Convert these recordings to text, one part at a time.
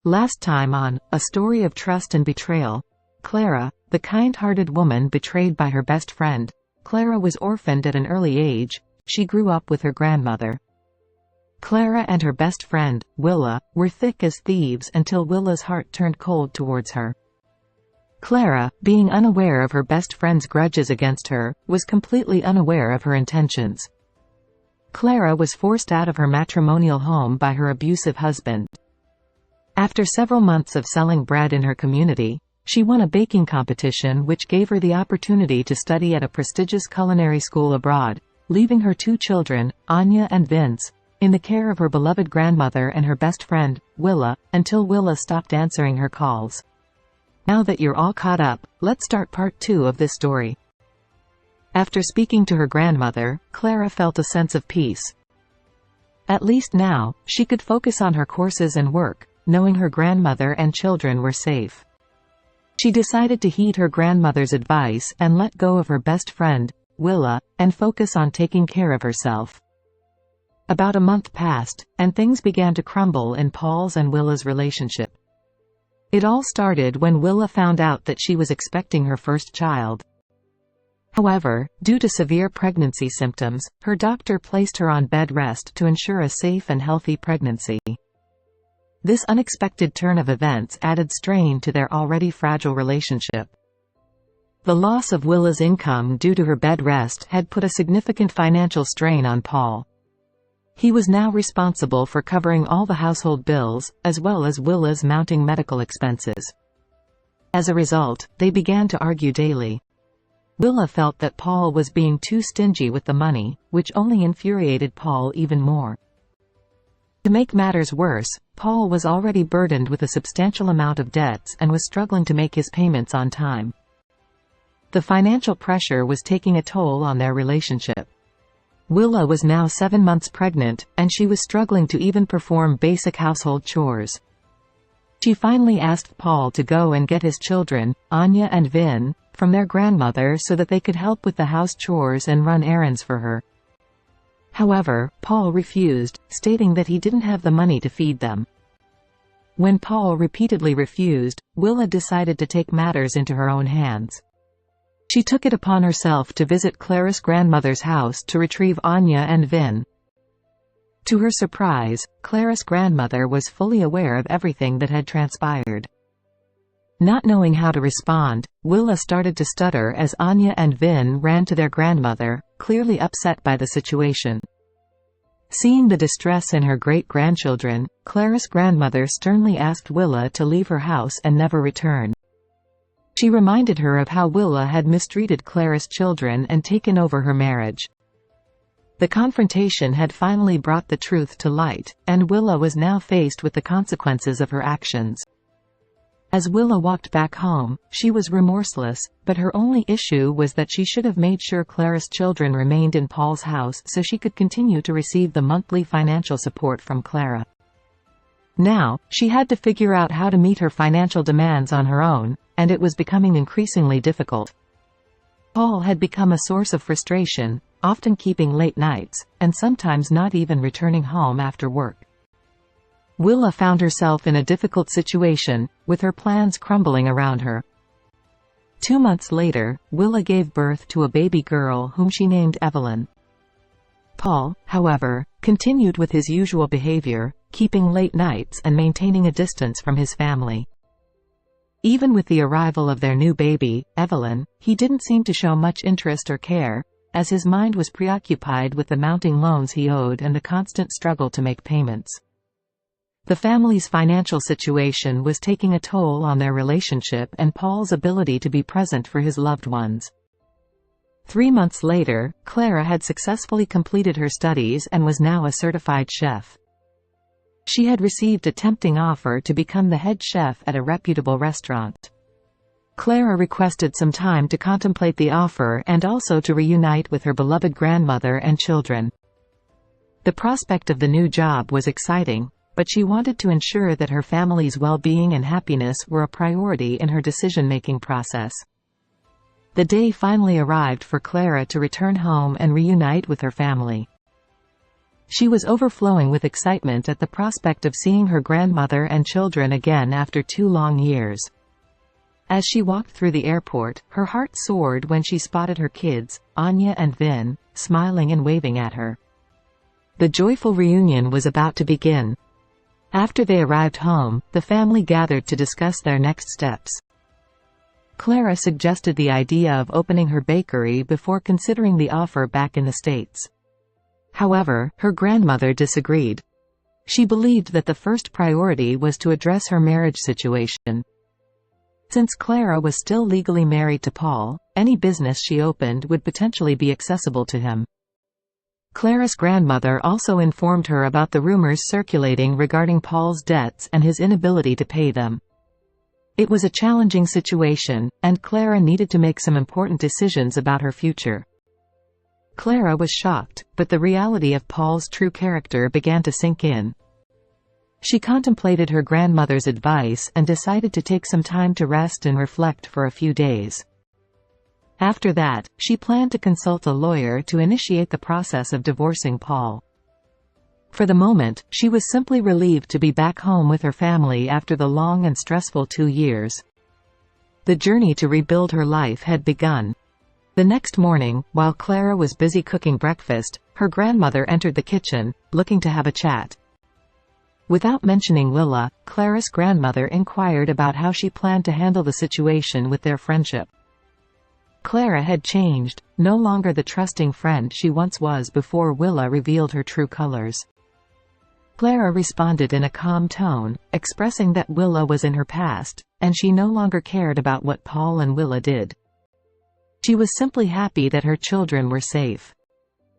Last time on A Story of Trust and Betrayal. Clara, the kind-hearted woman betrayed by her best friend. Clara was orphaned at an early age. She grew up with her grandmother. Clara and her best friend, Willa, were thick as thieves until Willa's heart turned cold towards her. Clara, being unaware of her best friend's grudges against her, was completely unaware of her intentions. Clara was forced out of her matrimonial home by her abusive husband. After several months of selling bread in her community, she won a baking competition which gave her the opportunity to study at a prestigious culinary school abroad, leaving her two children, Anya and Vince, in the care of her beloved grandmother and her best friend, Willa, until Willa stopped answering her calls. Now that you're all caught up, let's start part 2 of this story. After speaking to her grandmother, Clara felt a sense of peace. At least now, she could focus on her courses and work, knowing her grandmother and children were safe. She decided to heed her grandmother's advice and let go of her best friend, Willa, and focus on taking care of herself. About a month passed, and things began to crumble in Paul's and Willa's relationship. It all started when Willa found out that she was expecting her first child. However, due to severe pregnancy symptoms, her doctor placed her on bed rest to ensure a safe and healthy pregnancy. This unexpected turn of events added strain to their already fragile relationship. The loss of Willa's income due to her bed rest had put a significant financial strain on Paul. He was now responsible for covering all the household bills, as well as Willa's mounting medical expenses. As a result, they began to argue daily. Willa felt that Paul was being too stingy with the money, which only infuriated Paul even more. To make matters worse, Paul was already burdened with a substantial amount of debts and was struggling to make his payments on time. The financial pressure was taking a toll on their relationship. Willa was now 7 months pregnant, and she was struggling to even perform basic household chores. She finally asked Paul to go and get his children, Anya and Vin, from their grandmother so that they could help with the house chores and run errands for her. However, Paul refused, stating that he didn't have the money to feed them. When Paul repeatedly refused, Willa decided to take matters into her own hands. She took it upon herself to visit Clara's grandmother's house to retrieve Anya and Vin. To her surprise, Clara's grandmother was fully aware of everything that had transpired. Not knowing how to respond, Willa started to stutter as Anya and Vin ran to their grandmother, clearly upset by the situation. Seeing the distress in her great-grandchildren, Clara's grandmother sternly asked Willa to leave her house and never return. She reminded her of how Willa had mistreated Clara's children and taken over her marriage. The confrontation had finally brought the truth to light, and Willa was now faced with the consequences of her actions. As Willa walked back home, she was remorseless, but her only issue was that she should have made sure Clara's children remained in Paul's house so she could continue to receive the monthly financial support from Clara. Now, she had to figure out how to meet her financial demands on her own, and it was becoming increasingly difficult. Paul had become a source of frustration, often keeping late nights, and sometimes not even returning home after work. Willa found herself in a difficult situation, with her plans crumbling around her. 2 months later, Willa gave birth to a baby girl whom she named Evelyn. Paul, however, continued with his usual behavior, keeping late nights and maintaining a distance from his family. Even with the arrival of their new baby, Evelyn, he didn't seem to show much interest or care, as his mind was preoccupied with the mounting loans he owed and the constant struggle to make payments. The family's financial situation was taking a toll on their relationship and Paul's ability to be present for his loved ones. 3 months later, Clara had successfully completed her studies and was now a certified chef. She had received a tempting offer to become the head chef at a reputable restaurant. Clara requested some time to contemplate the offer and also to reunite with her beloved grandmother and children. The prospect of the new job was exciting, but she wanted to ensure that her family's well-being and happiness were a priority in her decision-making process. The day finally arrived for Clara to return home and reunite with her family. She was overflowing with excitement at the prospect of seeing her grandmother and children again after 2 long years. As she walked through the airport, her heart soared when she spotted her kids, Anya and Vin, smiling and waving at her. The joyful reunion was about to begin. After they arrived home, the family gathered to discuss their next steps. Clara suggested the idea of opening her bakery before considering the offer back in the States. However, her grandmother disagreed. She believed that the first priority was to address her marriage situation. Since Clara was still legally married to Paul, any business she opened would potentially be accessible to him. Clara's grandmother also informed her about the rumors circulating regarding Paul's debts and his inability to pay them. It was a challenging situation, and Clara needed to make some important decisions about her future. Clara was shocked, but the reality of Paul's true character began to sink in. She contemplated her grandmother's advice and decided to take some time to rest and reflect for a few days. After that, she planned to consult a lawyer to initiate the process of divorcing Paul. For the moment, she was simply relieved to be back home with her family after the long and stressful 2 years. The journey to rebuild her life had begun. The next morning, while Clara was busy cooking breakfast, her grandmother entered the kitchen, looking to have a chat. Without mentioning Willa, Clara's grandmother inquired about how she planned to handle the situation with their friendship. Clara had changed, no longer the trusting friend she once was before Willa revealed her true colors. Clara responded in a calm tone, expressing that Willa was in her past, and she no longer cared about what Paul and Willa did. She was simply happy that her children were safe.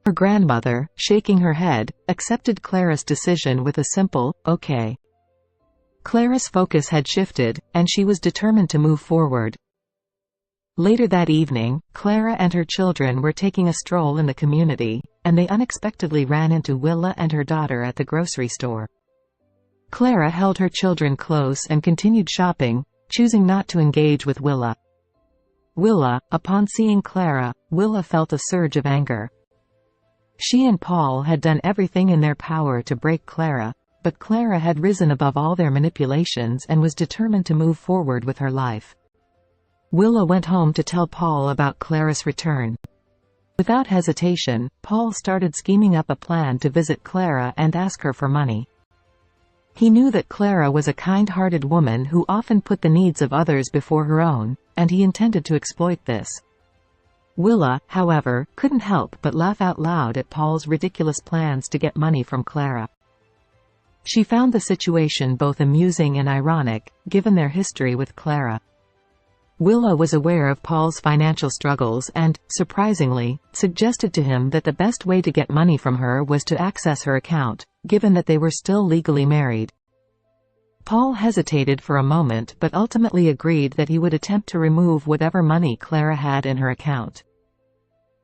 Her grandmother, shaking her head, accepted Clara's decision with a simple, "Okay." Clara's focus had shifted, and she was determined to move forward. Later that evening, Clara and her children were taking a stroll in the community, and they unexpectedly ran into Willa and her daughter at the grocery store. Clara held her children close and continued shopping, choosing not to engage with Willa. Upon seeing Clara, Willa felt a surge of anger. She and Paul had done everything in their power to break Clara, but Clara had risen above all their manipulations and was determined to move forward with her life. Willa went home to tell Paul about Clara's return. Without hesitation, Paul started scheming up a plan to visit Clara and ask her for money. He knew that Clara was a kind-hearted woman who often put the needs of others before her own, and he intended to exploit this. Willa, however, couldn't help but laugh out loud at Paul's ridiculous plans to get money from Clara. She found the situation both amusing and ironic, given their history with Clara. Willa was aware of Paul's financial struggles and, surprisingly, suggested to him that the best way to get money from her was to access her account, given that they were still legally married. Paul hesitated for a moment but ultimately agreed that he would attempt to remove whatever money Clara had in her account.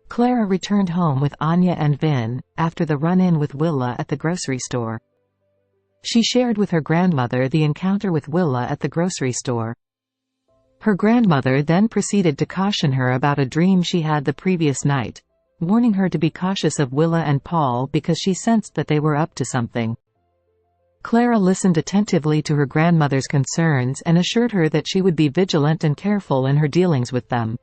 Clara returned home with Anya and Vin, after the run-in with Willa at the grocery store. She shared with her grandmother the encounter with Willa at the grocery store. Her grandmother then proceeded to caution her about a dream she had the previous night, warning her to be cautious of Willa and Paul because she sensed that they were up to something. Clara listened attentively to her grandmother's concerns and assured her that she would be vigilant and careful in her dealings with them.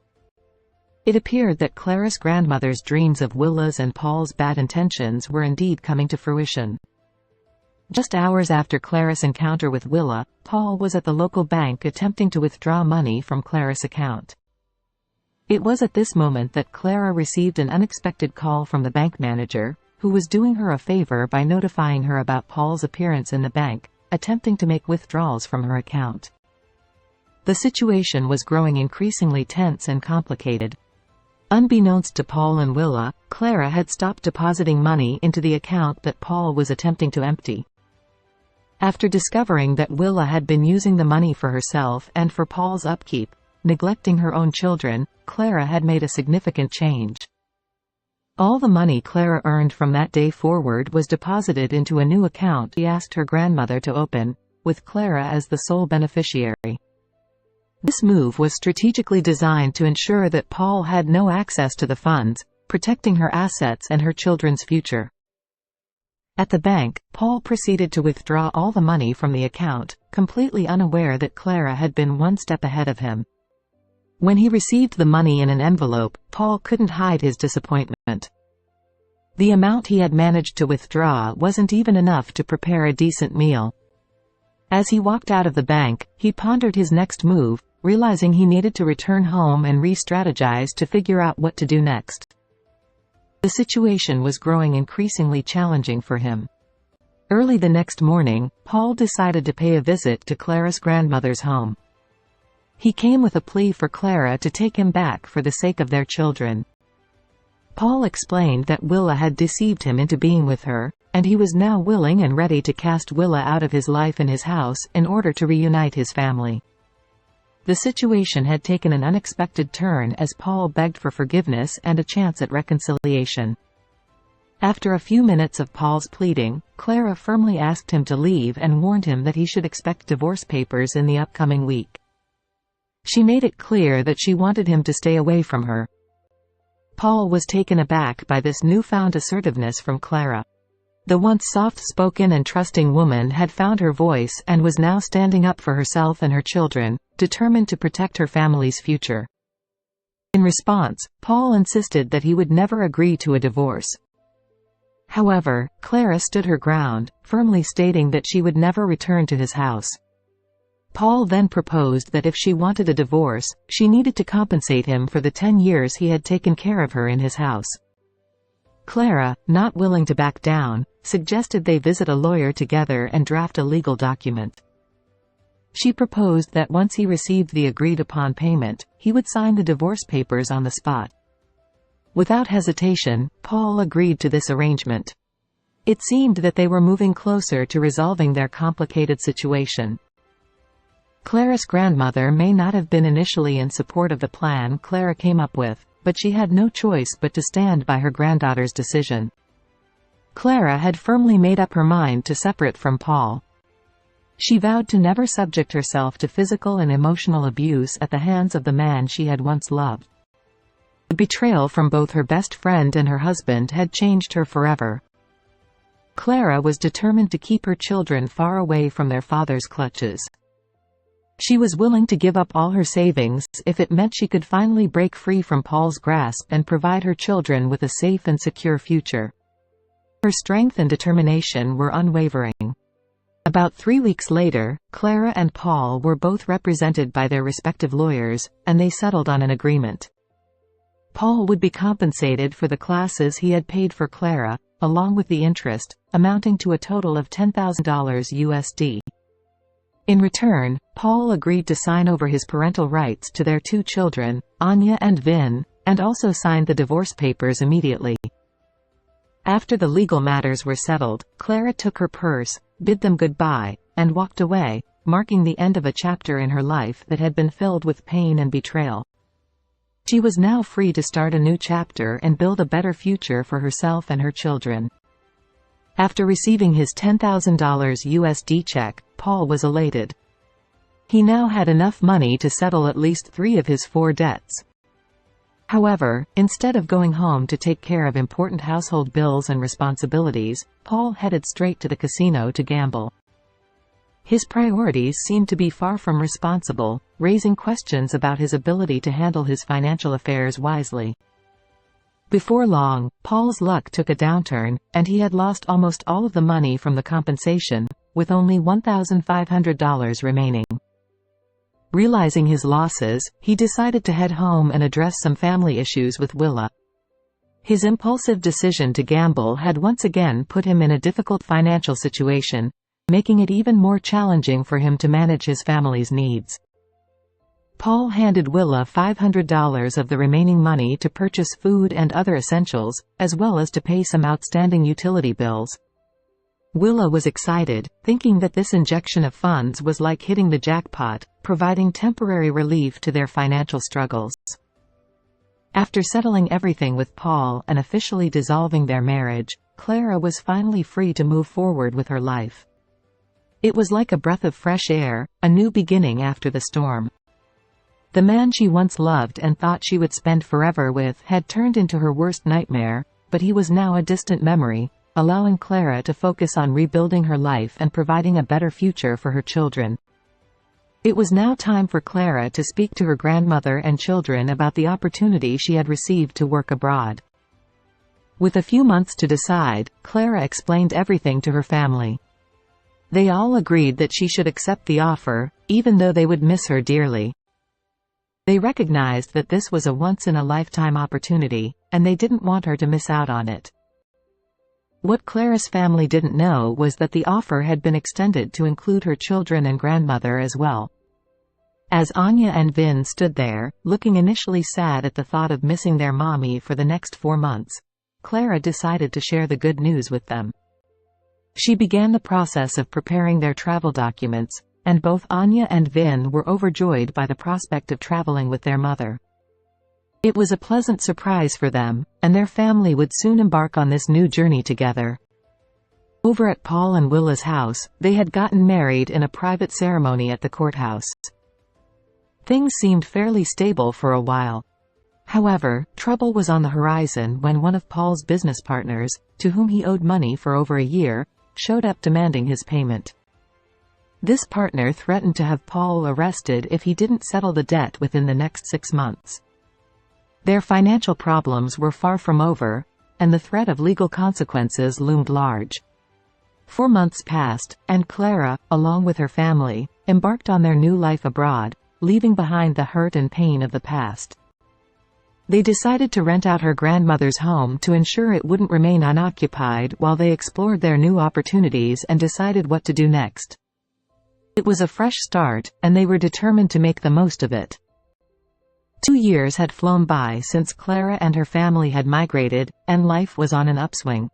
It appeared that Clara's grandmother's dreams of Willa's and Paul's bad intentions were indeed coming to fruition. Just hours after Clara's encounter with Willa, Paul was at the local bank attempting to withdraw money from Clara's account. It was at this moment that Clara received an unexpected call from the bank manager, who was doing her a favor by notifying her about Paul's appearance in the bank, attempting to make withdrawals from her account. The situation was growing increasingly tense and complicated. Unbeknownst to Paul and Willa, Clara had stopped depositing money into the account that Paul was attempting to empty. After discovering that Willa had been using the money for herself and for Paul's upkeep, neglecting her own children, Clara had made a significant change. All the money Clara earned from that day forward was deposited into a new account she asked her grandmother to open, with Clara as the sole beneficiary. This move was strategically designed to ensure that Paul had no access to the funds, protecting her assets and her children's future. At the bank, Paul proceeded to withdraw all the money from the account, completely unaware that Clara had been one step ahead of him. When he received the money in an envelope, Paul couldn't hide his disappointment. The amount he had managed to withdraw wasn't even enough to prepare a decent meal. As he walked out of the bank, he pondered his next move, realizing he needed to return home and re-strategize to figure out what to do next. The situation was growing increasingly challenging for him. Early the next morning, Paul decided to pay a visit to Clara's grandmother's home. He came with a plea for Clara to take him back for the sake of their children. Paul explained that Willa had deceived him into being with her, and he was now willing and ready to cast Willa out of his life and his house in order to reunite his family. The situation had taken an unexpected turn as Paul begged for forgiveness and a chance at reconciliation. After a few minutes of Paul's pleading, Clara firmly asked him to leave and warned him that he should expect divorce papers in the upcoming week. She made it clear that she wanted him to stay away from her. Paul was taken aback by this newfound assertiveness from Clara. The once soft-spoken and trusting woman had found her voice and was now standing up for herself and her children, determined to protect her family's future. In response, Paul insisted that he would never agree to a divorce. However, Clara stood her ground, firmly stating that she would never return to his house. Paul then proposed that if she wanted a divorce, she needed to compensate him for the 10 years he had taken care of her in his house. Clara, not willing to back down, suggested they visit a lawyer together and draft a legal document. She proposed that once he received the agreed-upon payment, he would sign the divorce papers on the spot. Without hesitation, Paul agreed to this arrangement. It seemed that they were moving closer to resolving their complicated situation. Clara's grandmother may not have been initially in support of the plan Clara came up with, but she had no choice but to stand by her granddaughter's decision. Clara had firmly made up her mind to separate from Paul. She vowed to never subject herself to physical and emotional abuse at the hands of the man she had once loved. The betrayal from both her best friend and her husband had changed her forever. Clara was determined to keep her children far away from their father's clutches. She was willing to give up all her savings if it meant she could finally break free from Paul's grasp and provide her children with a safe and secure future. Her strength and determination were unwavering. About 3 weeks later, Clara and Paul were both represented by their respective lawyers, and they settled on an agreement. Paul would be compensated for the classes he had paid for Clara, along with the interest, amounting to a total of $10,000 USD. In return, Paul agreed to sign over his parental rights to their 2 children, Anya and Vin, and also signed the divorce papers immediately. After the legal matters were settled, Clara took her purse, bid them goodbye, and walked away, marking the end of a chapter in her life that had been filled with pain and betrayal. She was now free to start a new chapter and build a better future for herself and her children. After receiving his $10,000 USD check, Paul was elated. He now had enough money to settle at least 3 of his 4 debts. However, instead of going home to take care of important household bills and responsibilities, Paul headed straight to the casino to gamble. His priorities seemed to be far from responsible, raising questions about his ability to handle his financial affairs wisely. Before long, Paul's luck took a downturn, and he had lost almost all of the money from the compensation, with only $1,500 remaining. Realizing his losses, he decided to head home and address some family issues with Willa. His impulsive decision to gamble had once again put him in a difficult financial situation, making it even more challenging for him to manage his family's needs. Paul handed Willa $500 of the remaining money to purchase food and other essentials, as well as to pay some outstanding utility bills. Willa was excited, thinking that this injection of funds was like hitting the jackpot, providing temporary relief to their financial struggles. After settling everything with Paul and officially dissolving their marriage, Clara was finally free to move forward with her life. It was like a breath of fresh air, a new beginning after the storm. The man she once loved and thought she would spend forever with had turned into her worst nightmare, but he was now a distant memory, allowing Clara to focus on rebuilding her life and providing a better future for her children. It was now time for Clara to speak to her grandmother and children about the opportunity she had received to work abroad. With a few months to decide, Clara explained everything to her family. They all agreed that she should accept the offer, even though they would miss her dearly. They recognized that this was a once-in-a-lifetime opportunity, and they didn't want her to miss out on it. What Clara's family didn't know was that the offer had been extended to include her children and grandmother as well. As Anya and Vin stood there, looking initially sad at the thought of missing their mommy for the next 4 months, Clara decided to share the good news with them. She began the process of preparing their travel documents, and both Anya and Vin were overjoyed by the prospect of traveling with their mother. It was a pleasant surprise for them, and their family would soon embark on this new journey together. Over at Paul and Willa's house, they had gotten married in a private ceremony at the courthouse. Things seemed fairly stable for a while. However, trouble was on the horizon when one of Paul's business partners, to whom he owed money for over a year, showed up demanding his payment. This partner threatened to have Paul arrested if he didn't settle the debt within the next 6 months. Their financial problems were far from over, and the threat of legal consequences loomed large. 4 months passed, and Clara, along with her family, embarked on their new life abroad, leaving behind the hurt and pain of the past. They decided to rent out her grandmother's home to ensure it wouldn't remain unoccupied while they explored their new opportunities and decided what to do next. It was a fresh start, and they were determined to make the most of it. 2 years had flown by since Clara and her family had migrated, and life was on an upswing.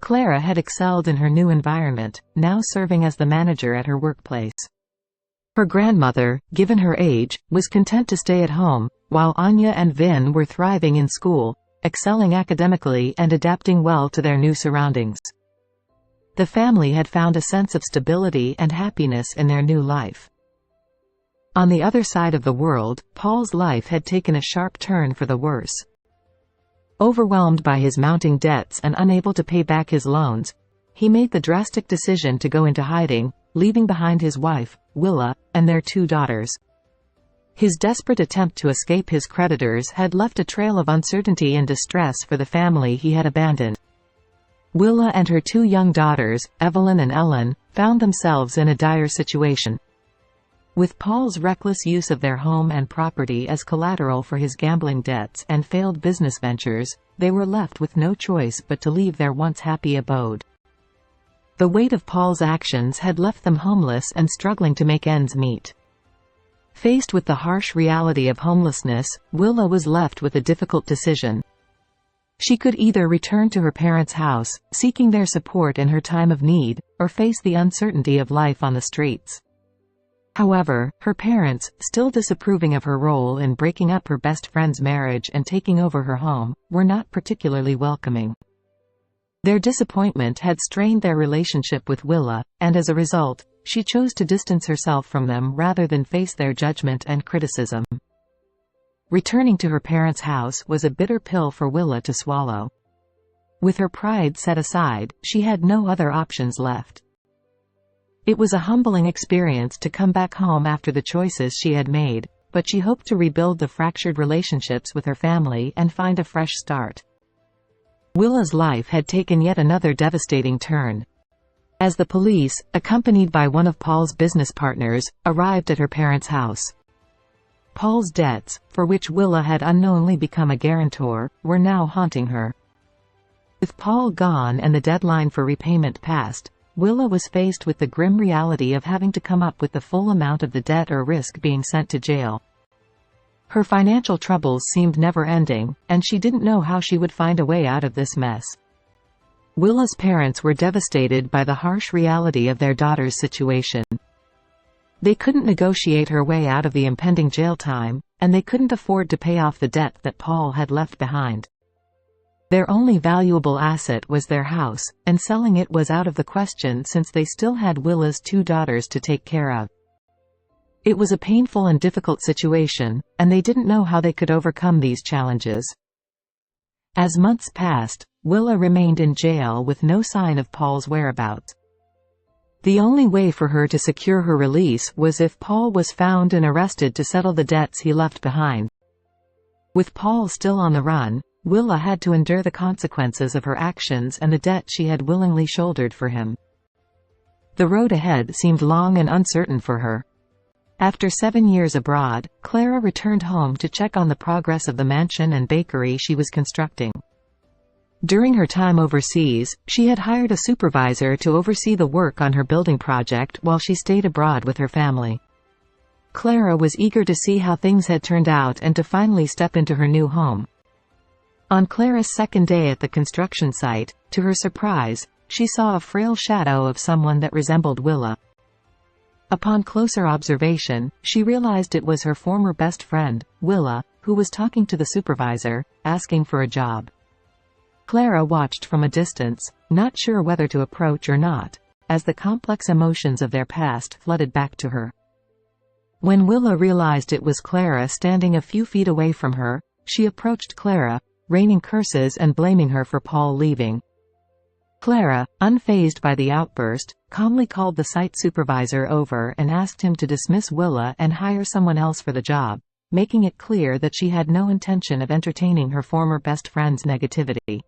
Clara had excelled in her new environment, now serving as the manager at her workplace. Her grandmother, given her age, was content to stay at home, while Anya and Vin were thriving in school, excelling academically and adapting well to their new surroundings. The family had found a sense of stability and happiness in their new life. On the other side of the world, Paul's life had taken a sharp turn for the worse. Overwhelmed by his mounting debts and unable to pay back his loans, he made the drastic decision to go into hiding, leaving behind his wife, Willa, and their 2 daughters. His desperate attempt to escape his creditors had left a trail of uncertainty and distress for the family he had abandoned. Willa and her 2 young daughters, Evelyn and Ellen, found themselves in a dire situation. With Paul's reckless use of their home and property as collateral for his gambling debts and failed business ventures, they were left with no choice but to leave their once happy abode. The weight of Paul's actions had left them homeless and struggling to make ends meet. Faced with the harsh reality of homelessness, Willa was left with a difficult decision. She could either return to her parents' house, seeking their support in her time of need, or face the uncertainty of life on the streets. However, her parents, still disapproving of her role in breaking up her best friend's marriage and taking over her home, were not particularly welcoming. Their disappointment had strained their relationship with Willa, and as a result, she chose to distance herself from them rather than face their judgment and criticism. Returning to her parents' house was a bitter pill for Willa to swallow. With her pride set aside, she had no other options left. It was a humbling experience to come back home after the choices she had made, but she hoped to rebuild the fractured relationships with her family and find a fresh start. Willa's life had taken yet another devastating turn. As the police, accompanied by one of Paul's business partners, arrived at her parents' house. Paul's debts, for which Willa had unknowingly become a guarantor, were now haunting her. With Paul gone and the deadline for repayment passed, Willa was faced with the grim reality of having to come up with the full amount of the debt or risk being sent to jail. Her financial troubles seemed never-ending, and she didn't know how she would find a way out of this mess. Willa's parents were devastated by the harsh reality of their daughter's situation. They couldn't negotiate her way out of the impending jail time, and they couldn't afford to pay off the debt that Paul had left behind. Their only valuable asset was their house, and selling it was out of the question since they still had Willa's 2 daughters to take care of. It was a painful and difficult situation, and they didn't know how they could overcome these challenges. As months passed, Willa remained in jail with no sign of Paul's whereabouts. The only way for her to secure her release was if Paul was found and arrested to settle the debts he left behind. With Paul still on the run, Willa had to endure the consequences of her actions and the debt she had willingly shouldered for him. The road ahead seemed long and uncertain for her. After 7 years abroad, Clara returned home to check on the progress of the mansion and bakery she was constructing. During her time overseas, she had hired a supervisor to oversee the work on her building project while she stayed abroad with her family. Clara was eager to see how things had turned out and to finally step into her new home. On Clara's second day at the construction site, to her surprise, she saw a frail shadow of someone that resembled Willa. Upon closer observation, she realized it was her former best friend, Willa, who was talking to the supervisor, asking for a job. Clara watched from a distance, not sure whether to approach or not, as the complex emotions of their past flooded back to her. When Willa realized it was Clara standing a few feet away from her, she approached Clara, raining curses and blaming her for Paul leaving. Clara, unfazed by the outburst, calmly called the site supervisor over and asked him to dismiss Willa and hire someone else for the job, making it clear that she had no intention of entertaining her former best friend's negativity.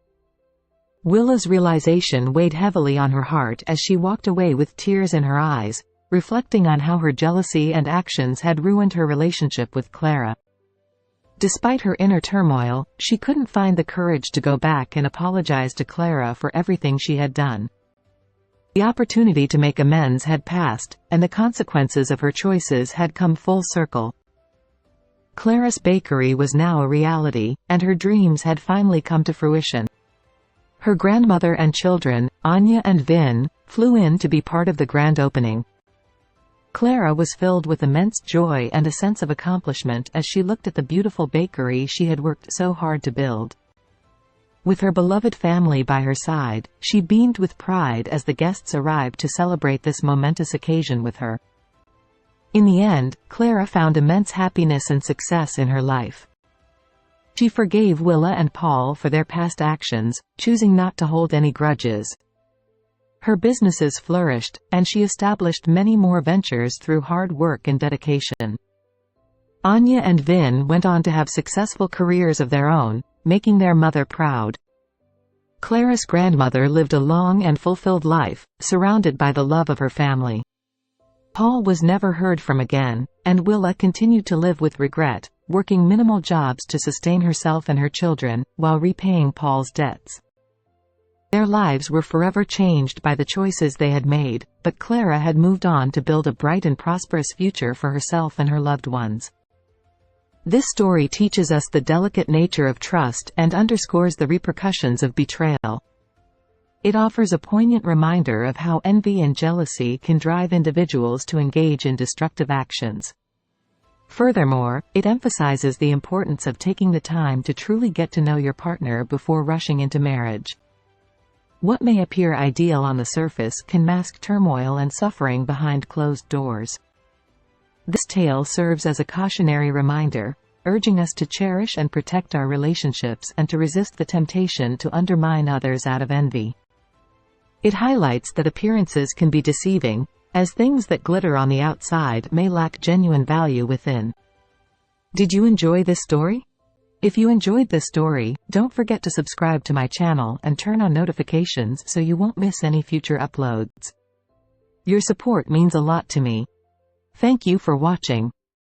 Willa's realization weighed heavily on her heart as she walked away with tears in her eyes, reflecting on how her jealousy and actions had ruined her relationship with Clara. Despite her inner turmoil, she couldn't find the courage to go back and apologize to Clara for everything she had done. The opportunity to make amends had passed, and the consequences of her choices had come full circle. Clara's bakery was now a reality, and her dreams had finally come to fruition. Her grandmother and children, Anya and Vin, flew in to be part of the grand opening. Clara was filled with immense joy and a sense of accomplishment as she looked at the beautiful bakery she had worked so hard to build. With her beloved family by her side, she beamed with pride as the guests arrived to celebrate this momentous occasion with her. In the end, Clara found immense happiness and success in her life. She forgave Willa and Paul for their past actions, choosing not to hold any grudges. Her businesses flourished, and she established many more ventures through hard work and dedication. Anya and Vin went on to have successful careers of their own, making their mother proud. Clara's grandmother lived a long and fulfilled life, surrounded by the love of her family. Paul was never heard from again, and Willa continued to live with regret, working minimal jobs to sustain herself and her children, while repaying Paul's debts. Their lives were forever changed by the choices they had made, but Clara had moved on to build a bright and prosperous future for herself and her loved ones. This story teaches us the delicate nature of trust and underscores the repercussions of betrayal. It offers a poignant reminder of how envy and jealousy can drive individuals to engage in destructive actions. Furthermore, it emphasizes the importance of taking the time to truly get to know your partner before rushing into marriage. What may appear ideal on the surface can mask turmoil and suffering behind closed doors. This tale serves as a cautionary reminder, urging us to cherish and protect our relationships and to resist the temptation to undermine others out of envy. It highlights that appearances can be deceiving, as things that glitter on the outside may lack genuine value within. Did you enjoy this story? If you enjoyed this story, don't forget to subscribe to my channel and turn on notifications so you won't miss any future uploads. Your support means a lot to me. Thank you for watching.